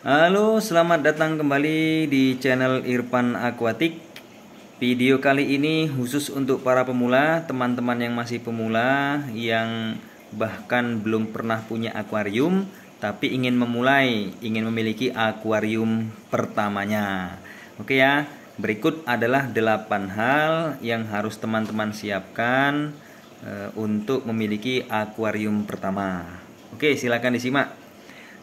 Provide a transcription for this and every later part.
Halo, selamat datang kembali di channel Irfan Aquatic. Video kali ini khusus untuk para pemula, teman-teman yang masih pemula, yang bahkan belum pernah punya akuarium, tapi ingin memulai, ingin memiliki akuarium pertamanya. Oke ya, berikut adalah 8 hal yang harus teman-teman siapkan untuk memiliki akuarium pertama. Oke, silakan disimak.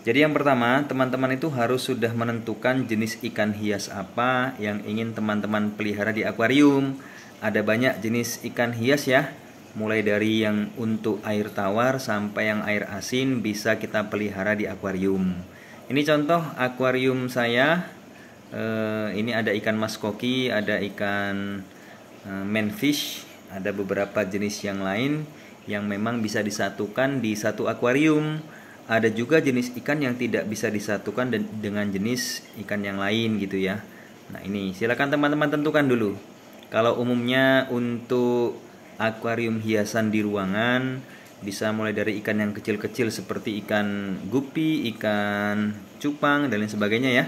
Jadi yang pertama, teman-teman itu harus sudah menentukan jenis ikan hias apa yang ingin teman-teman pelihara di akuarium. Ada banyak jenis ikan hias ya, mulai dari yang untuk air tawar sampai yang air asin bisa kita pelihara di akuarium. Ini contoh akuarium saya. Ini ada ikan mas koki, ada ikan manfish, ada beberapa jenis yang lain yang memang bisa disatukan di satu akuarium. Ada juga jenis ikan yang tidak bisa disatukan dengan jenis ikan yang lain gitu ya. Nah ini silakan teman-teman tentukan dulu. Kalau umumnya untuk akuarium hiasan di ruangan bisa mulai dari ikan yang kecil-kecil seperti ikan gupi, ikan cupang dan lain sebagainya ya.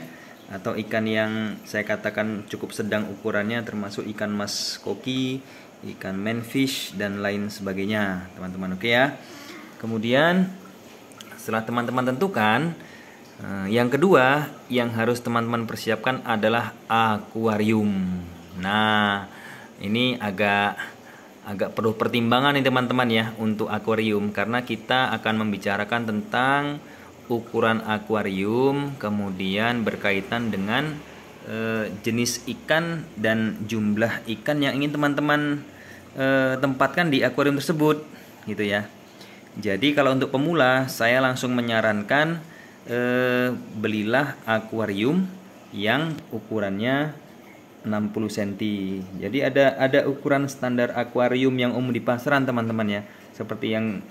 Atau ikan yang saya katakan cukup sedang ukurannya termasuk ikan mas koki, ikan manfish dan lain sebagainya teman-teman. Oke ya. Kemudian setelah teman-teman tentukan, yang kedua yang harus teman-teman persiapkan adalah akuarium. Nah, ini agak perlu pertimbangan nih teman-teman ya untuk akuarium, karena kita akan membicarakan tentang ukuran akuarium, kemudian berkaitan dengan jenis ikan dan jumlah ikan yang ingin teman-teman tempatkan di akuarium tersebut, gitu ya. Jadi kalau untuk pemula saya langsung menyarankan belilah akuarium yang ukurannya 60 cm. Jadi ada ukuran standar akuarium yang umum di pasaran teman-teman ya. Seperti yang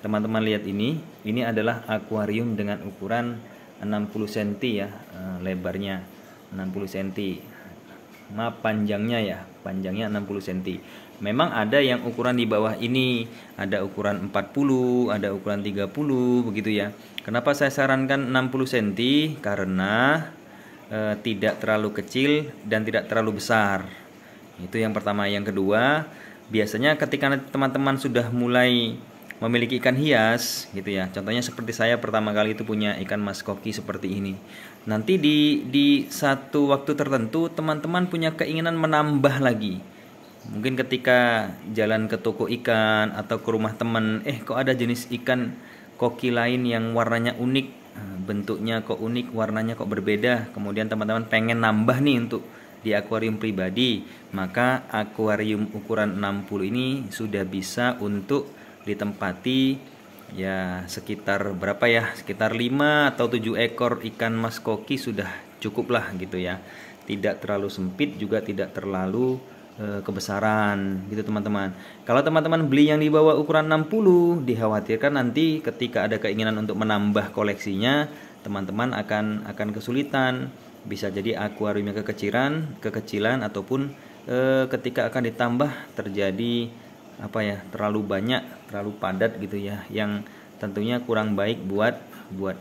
teman-teman lihat ini adalah akuarium dengan ukuran 60 cm ya, lebarnya 60 cm. Maaf, panjangnya ya, panjangnya 60 cm. Memang ada yang ukuran di bawah ini, ada ukuran 40, ada ukuran 30 begitu ya. Kenapa saya sarankan 60 cm? Karena tidak terlalu kecil dan tidak terlalu besar. Itu yang pertama. Yang kedua, biasanya ketika teman-teman sudah mulai memiliki ikan hias gitu ya. Contohnya seperti saya pertama kali itu punya ikan mas koki seperti ini. Nanti di satu waktu tertentu teman-teman punya keinginan menambah lagi. Mungkin ketika jalan ke toko ikan atau ke rumah teman, kok ada jenis ikan koki lain yang warnanya unik, bentuknya kok unik, warnanya kok berbeda. Kemudian teman-teman pengen nambah nih untuk di akuarium pribadi, maka akuarium ukuran 60 ini sudah bisa untuk ditempati ya sekitar berapa ya, sekitar 5 atau 7 ekor ikan mas koki sudah cukup lah gitu ya. Tidak terlalu sempit juga tidak terlalu kebesaran gitu teman-teman. Kalau teman-teman beli yang di bawah ukuran 60, dikhawatirkan nanti ketika ada keinginan untuk menambah koleksinya, teman-teman akan kesulitan. Bisa jadi akuariumnya kekecilan ataupun ketika akan ditambah terjadi terlalu banyak, terlalu padat gitu ya, yang tentunya kurang baik buat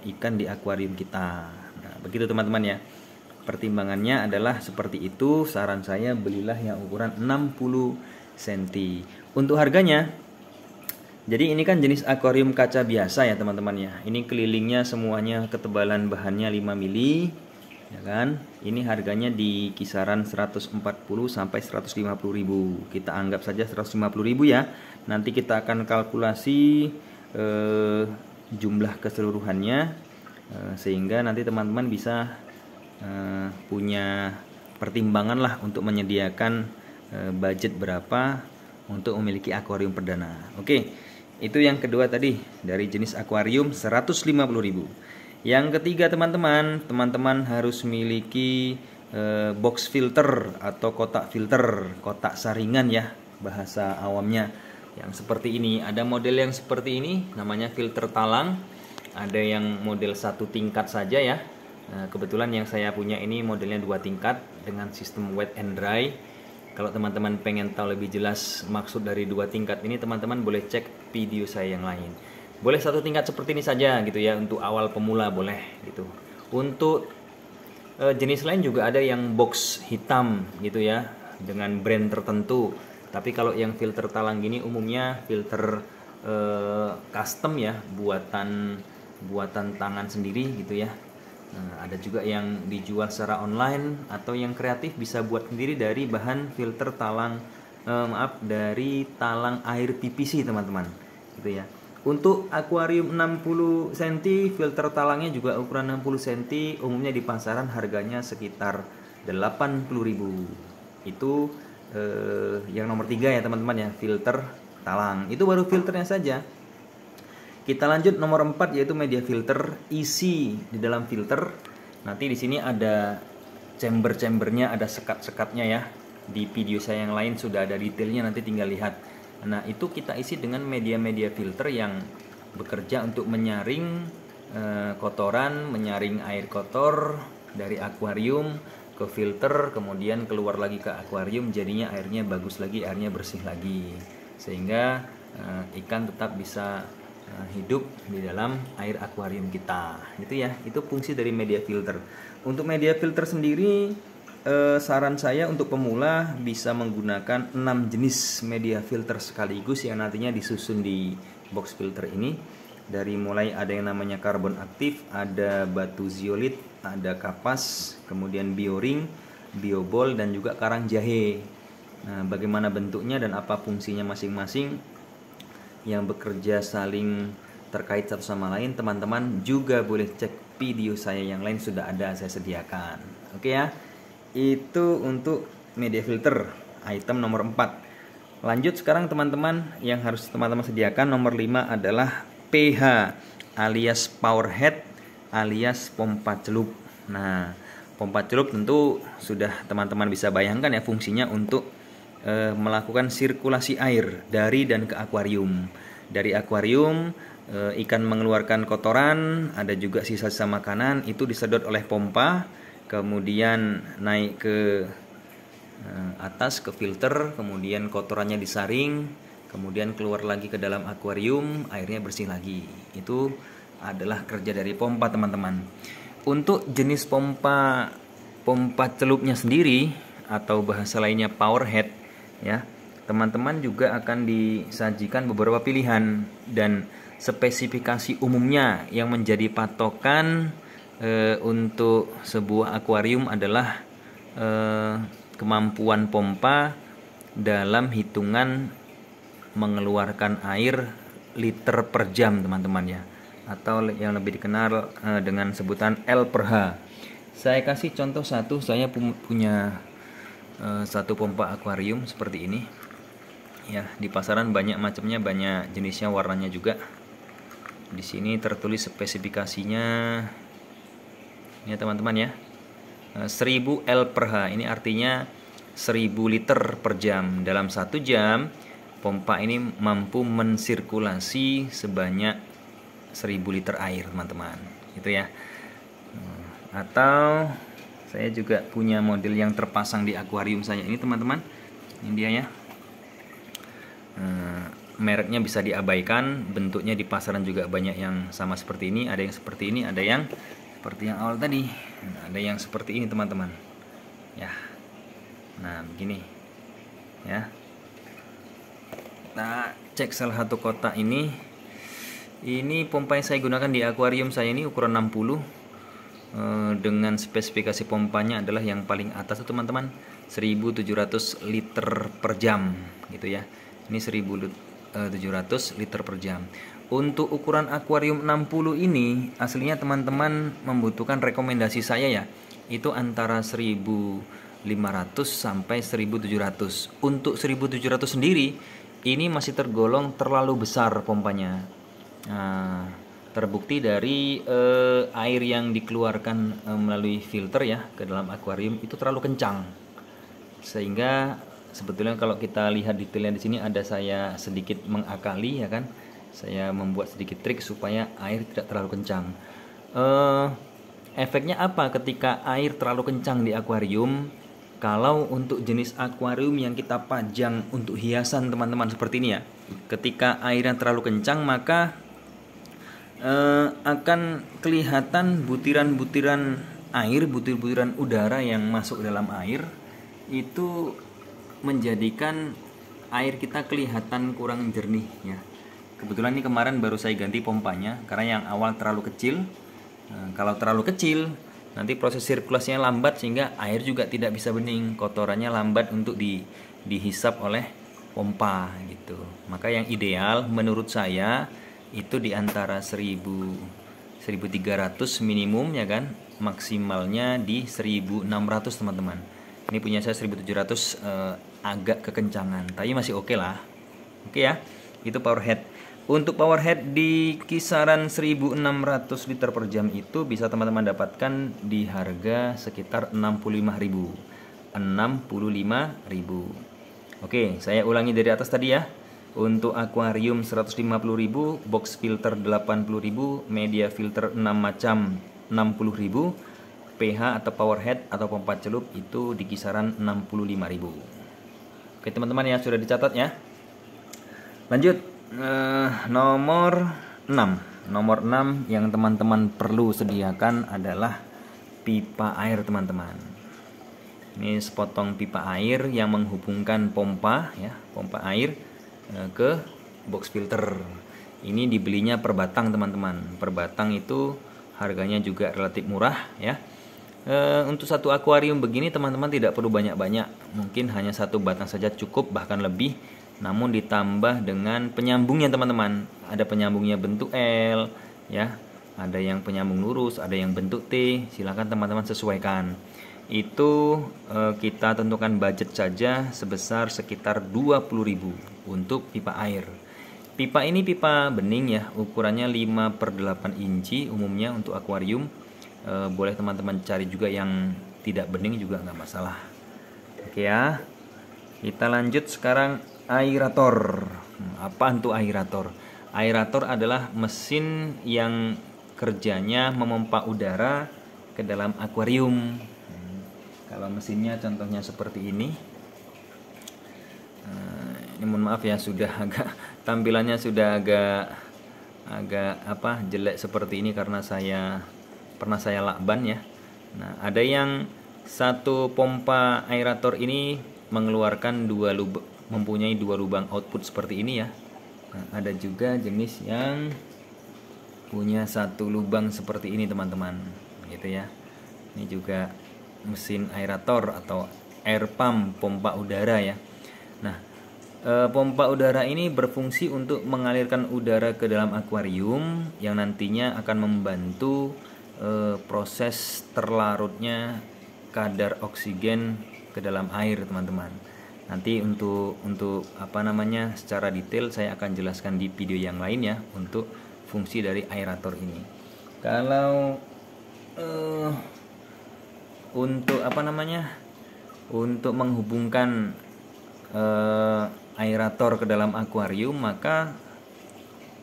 ikan di akuarium kita. Nah, begitu teman-teman ya. Pertimbangannya adalah seperti itu. Saran saya belilah yang ukuran 60 cm. Untuk harganya, jadi ini kan jenis akuarium kaca biasa ya teman-teman ya. Ini kelilingnya semuanya ketebalan bahannya 5 mili ya kan. Ini harganya di kisaran 140 sampai 150.000. Kita anggap saja 150.000 ya. Nanti kita akan kalkulasi jumlah keseluruhannya sehingga nanti teman-teman bisa punya pertimbangan lah untuk menyediakan budget berapa untuk memiliki akuarium perdana. Oke, itu yang kedua tadi dari jenis akuarium 150.000. Yang ketiga teman-teman harus memiliki box filter atau kotak filter, kotak saringan ya bahasa awamnya. Yang seperti ini, ada model yang seperti ini namanya filter talang, ada yang model 1 tingkat saja ya. Kebetulan yang saya punya ini modelnya 2 tingkat dengan sistem wet and dry. Kalau teman-teman pengen tahu lebih jelas maksud dari 2 tingkat ini, teman-teman boleh cek video saya yang lain. Boleh satu tingkat seperti ini saja gitu ya, untuk awal pemula boleh gitu. Untuk jenis lain juga ada yang box hitam gitu ya, dengan brand tertentu. Tapi kalau yang filter talang gini umumnya filter custom ya, buatan tangan sendiri gitu ya. Ada juga yang dijual secara online, atau yang kreatif bisa buat sendiri dari bahan filter talang dari talang air PVC teman-teman gitu ya. Untuk akuarium 60 cm, filter talangnya juga ukuran 60 cm, umumnya di pasaran harganya sekitar 80.000. Itu yang nomor 3 ya teman-teman ya, filter talang. Itu baru filternya saja. Kita lanjut nomor 4, yaitu media filter. Isi di dalam filter, nanti di sini ada chamber-chambernya, ada sekat-sekatnya ya. Di video saya yang lain sudah ada detailnya, nanti tinggal lihat. Nah, itu kita isi dengan media-media filter yang bekerja untuk menyaring kotoran, menyaring air kotor dari akuarium ke filter, kemudian keluar lagi ke akuarium, jadinya airnya bagus lagi, airnya bersih lagi, sehingga ikan tetap bisa hidup di dalam air akuarium kita gitu ya. Itu fungsi dari media filter. Untuk media filter sendiri, saran saya untuk pemula bisa menggunakan 6 jenis media filter sekaligus yang nantinya disusun di box filter ini. Dari mulai ada yang namanya karbon aktif, ada batu zeolit, ada kapas, kemudian bioring, biobol, dan juga karang jahe. Nah, bagaimana bentuknya dan apa fungsinya masing-masing yang bekerja saling terkait satu sama lain, teman-teman juga boleh cek video saya yang lain, sudah ada saya sediakan. Oke ya, itu untuk media filter item nomor 4. Lanjut sekarang teman-teman, yang harus teman-teman sediakan nomor 5 adalah PH alias power head alias pompa celup. Nah, pompa celup tentu sudah teman-teman bisa bayangkan ya, fungsinya untuk melakukan sirkulasi air dari dan ke akuarium. Dari akuarium ikan mengeluarkan kotoran, ada juga sisa-sisa makanan, itu disedot oleh pompa, kemudian naik ke atas ke filter, kemudian kotorannya disaring, kemudian keluar lagi ke dalam akuarium, airnya bersih lagi. Itu adalah kerja dari pompa teman-teman. Untuk jenis pompa celupnya sendiri, atau bahasa lainnya power head ya, teman-teman juga akan disajikan beberapa pilihan dan spesifikasi umumnya. Yang menjadi patokan untuk sebuah akuarium adalah kemampuan pompa dalam hitungan mengeluarkan air liter per jam teman-teman ya, atau yang lebih dikenal dengan sebutan L per H. Saya kasih contoh satu, saya punya satu pompa akuarium seperti ini ya. Di pasaran banyak macamnya, banyak jenisnya, warnanya juga. Di sini tertulis spesifikasinya ya teman-teman ya, 1000 L per H. Ini artinya 1000 liter per jam. Dalam 1 jam pompa ini mampu mensirkulasi sebanyak 1000 liter air teman-teman, gitu ya. Atau saya juga punya model yang terpasang di akuarium saya ini teman-teman. Ini dia ya. Mereknya bisa diabaikan, bentuknya di pasaran juga banyak yang sama seperti ini. Ada yang seperti ini, ada yang seperti yang awal tadi, ada yang seperti ini teman-teman ya. Nah begini ya. Kita cek salah satu kotak ini. Ini pompa yang saya gunakan di akuarium saya ini ukuran 60, dengan spesifikasi pompanya adalah yang paling atas itu teman-teman, 1700 liter per jam gitu ya. Ini 1700 liter per jam. Untuk ukuran akuarium 60 ini aslinya teman-teman membutuhkan rekomendasi saya ya, itu antara 1500 sampai 1700. Untuk 1700 sendiri ini masih tergolong terlalu besar pompanya. Terbukti dari air yang dikeluarkan melalui filter ya ke dalam akuarium itu terlalu kencang, sehingga sebetulnya kalau kita lihat detailnya di sini ada saya sedikit mengakali ya kan, saya membuat sedikit trik supaya air tidak terlalu kencang. Efeknya apa ketika air terlalu kencang di akuarium? Kalau untuk jenis akuarium yang kita pajang untuk hiasan teman-teman seperti ini ya, ketika airnya terlalu kencang maka akan kelihatan butiran-butiran air, butir-butiran udara yang masuk dalam air itu menjadikan air kita kelihatan kurang jernih ya. Kebetulan ini kemarin baru saya ganti pompanya karena yang awal terlalu kecil. Kalau terlalu kecil nanti proses sirkulasinya lambat sehingga air juga tidak bisa bening, kotorannya lambat untuk dihisap oleh pompa gitu. Maka yang ideal menurut saya itu di antara 1300 minimum ya kan, maksimalnya di 1600 teman-teman. Ini punya saya 1700, agak kekencangan tapi masih oke lah. Oke ya, itu power head. Untuk power head di kisaran 1600 liter per jam itu bisa teman-teman dapatkan di harga sekitar 65.000. Oke, saya ulangi dari atas tadi ya. Untuk akuarium 150.000, box filter 80.000, media filter 6 macam 60.000, pH atau power head atau pompa celup itu di kisaran 65.000. Oke teman-teman ya, sudah dicatat ya. Lanjut, nomor 6. Nomor 6 yang teman-teman perlu sediakan adalah pipa air teman-teman. Ini sepotong pipa air yang menghubungkan pompa ya, pompa air ke box filter. Ini dibelinya per batang teman-teman. Per batang itu harganya juga relatif murah ya. Untuk satu akuarium begini teman-teman tidak perlu banyak-banyak, mungkin hanya satu batang saja cukup, bahkan lebih. Namun ditambah dengan penyambungnya teman-teman. Ada penyambungnya bentuk L ya, ada yang penyambung lurus, ada yang bentuk T. Silakan teman-teman sesuaikan. Itu kita tentukan budget saja sebesar sekitar 20.000 untuk pipa air. Pipa ini pipa bening ya, ukurannya 5/8 inci umumnya untuk akuarium. Boleh teman-teman cari juga yang tidak bening juga nggak masalah. Oke ya, kita lanjut sekarang aerator. Apa untuk aerator? Aerator adalah mesin yang kerjanya memompa udara ke dalam akuarium. Kalau mesinnya contohnya seperti ini. Ini mohon maaf ya, sudah agak tampilannya sudah agak jelek seperti ini karena pernah saya lakban ya. Nah, ada yang satu pompa aerator ini mengeluarkan mempunyai dua lubang output seperti ini ya. Nah, ada juga jenis yang punya satu lubang seperti ini teman-teman, gitu ya. Ini juga mesin aerator atau air pump, pompa udara ya. Nah, pompa udara ini berfungsi untuk mengalirkan udara ke dalam akuarium yang nantinya akan membantu proses terlarutnya kadar oksigen ke dalam air teman-teman. Nanti untuk secara detail saya akan jelaskan di video yang lain ya untuk fungsi dari aerator ini. Kalau untuk menghubungkan aerator ke dalam akuarium, maka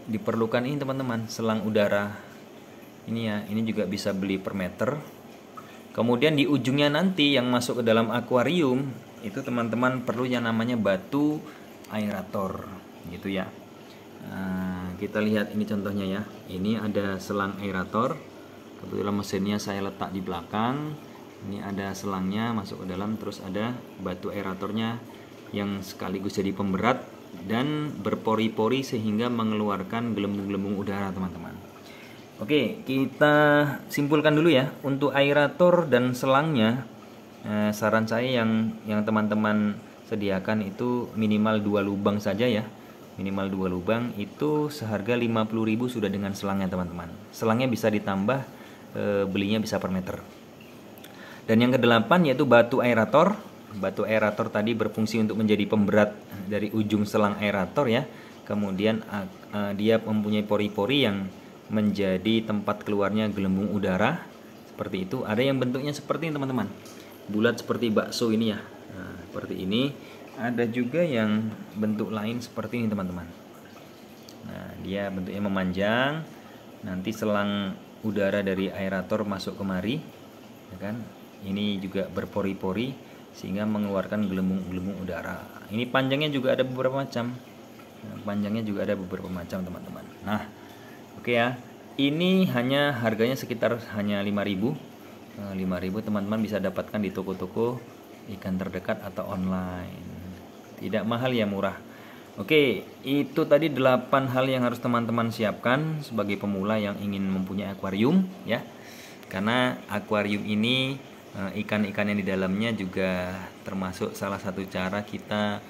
diperlukan ini teman-teman, selang udara ini ya. Ini juga bisa beli per meter. Kemudian di ujungnya nanti yang masuk ke dalam akuarium itu teman-teman perlu yang namanya batu aerator gitu ya. Kita lihat ini contohnya ya. Ini ada selang aerator, kebetulan mesinnya saya letak di belakang. Ini ada selangnya masuk ke dalam, terus ada batu aeratornya yang sekaligus jadi pemberat dan berpori-pori sehingga mengeluarkan gelembung-gelembung udara teman-teman. Oke, kita simpulkan dulu ya. Untuk aerator dan selangnya, saran saya yang teman-teman sediakan itu minimal 2 lubang saja ya. Minimal 2 lubang itu seharga 50.000 sudah dengan selangnya teman-teman. Selangnya bisa ditambah, belinya bisa per meter. Dan yang ke-8 yaitu batu aerator. Batu aerator tadi berfungsi untuk menjadi pemberat dari ujung selang aerator ya. Kemudian dia mempunyai pori-pori yang menjadi tempat keluarnya gelembung udara. Seperti itu. Ada yang bentuknya seperti ini teman-teman, bulat seperti bakso ini ya. Nah, seperti ini. Ada juga yang bentuk lain seperti ini teman-teman. Nah, dia bentuknya memanjang. Nanti selang udara dari aerator masuk kemari, ya kan? Ini juga berpori-pori sehingga mengeluarkan gelembung-gelembung udara. Ini panjangnya juga ada beberapa macam. Panjangnya juga ada beberapa macam teman-teman. Nah, oke ya. Ini hanya harganya sekitar hanya 5.000. 5.000 teman-teman bisa dapatkan di toko-toko ikan terdekat atau online. Tidak mahal ya, murah. Oke, itu tadi 8 hal yang harus teman-teman siapkan sebagai pemula yang ingin mempunyai akuarium ya. Karena akuarium ini ikan-ikan yang di dalamnya juga termasuk salah satu cara kita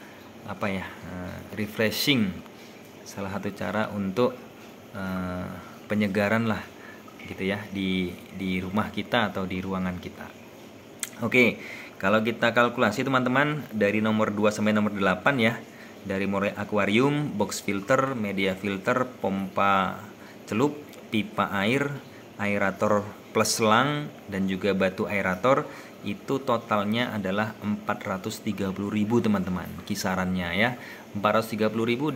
refreshing, salah satu cara untuk penyegaran lah gitu ya di rumah kita atau di ruangan kita. Oke, kalau kita kalkulasi teman-teman dari nomor 2 sampai nomor 8 ya, dari mulai akuarium, box filter, media filter, pompa celup, pipa air, aerator plus selang, dan juga batu aerator, itu totalnya adalah 430.000 teman-teman, kisarannya ya. 430.000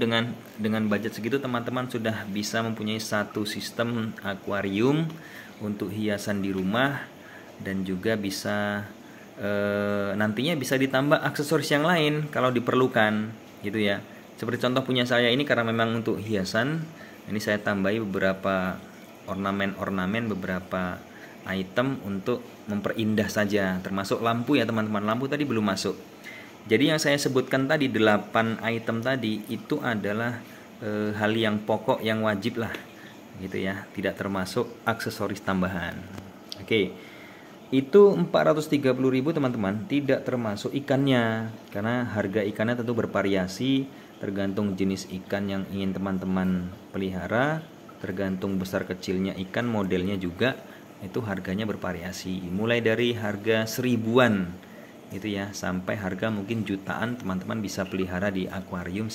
dengan budget segitu teman-teman sudah bisa mempunyai satu sistem akuarium untuk hiasan di rumah, dan juga bisa nantinya bisa ditambah aksesoris yang lain kalau diperlukan gitu ya. Seperti contoh punya saya ini, karena memang untuk hiasan, ini saya tambahi beberapa ornamen-ornamen, beberapa item untuk memperindah saja, termasuk lampu ya teman-teman. Lampu tadi belum masuk. Jadi yang saya sebutkan tadi 8 item tadi itu adalah hal yang pokok, yang wajib lah gitu ya, tidak termasuk aksesoris tambahan. Oke, itu 430.000 teman-teman, tidak termasuk ikannya, karena harga ikannya tentu bervariasi tergantung jenis ikan yang ingin teman-teman pelihara, tergantung besar kecilnya ikan, modelnya juga itu harganya bervariasi, mulai dari harga 1.000-an gitu ya, sampai harga mungkin jutaan teman-teman bisa pelihara di akuarium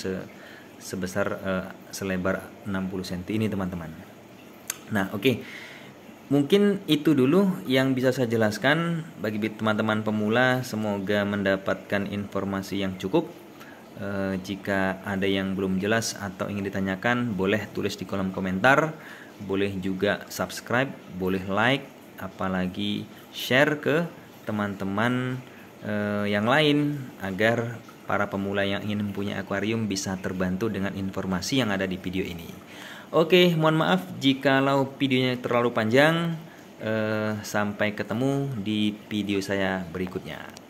sebesar selebar 60 cm ini teman-teman. Nah oke, mungkin itu dulu yang bisa saya jelaskan bagi teman-teman pemula. Semoga mendapatkan informasi yang cukup. Jika ada yang belum jelas atau ingin ditanyakan, boleh tulis di kolom komentar, boleh juga subscribe, boleh like, apalagi share ke teman-teman yang lain, agar para pemula yang ingin mempunyai akuarium bisa terbantu dengan informasi yang ada di video ini. Oke, mohon maaf jikalau videonya terlalu panjang. Sampai ketemu di video saya berikutnya.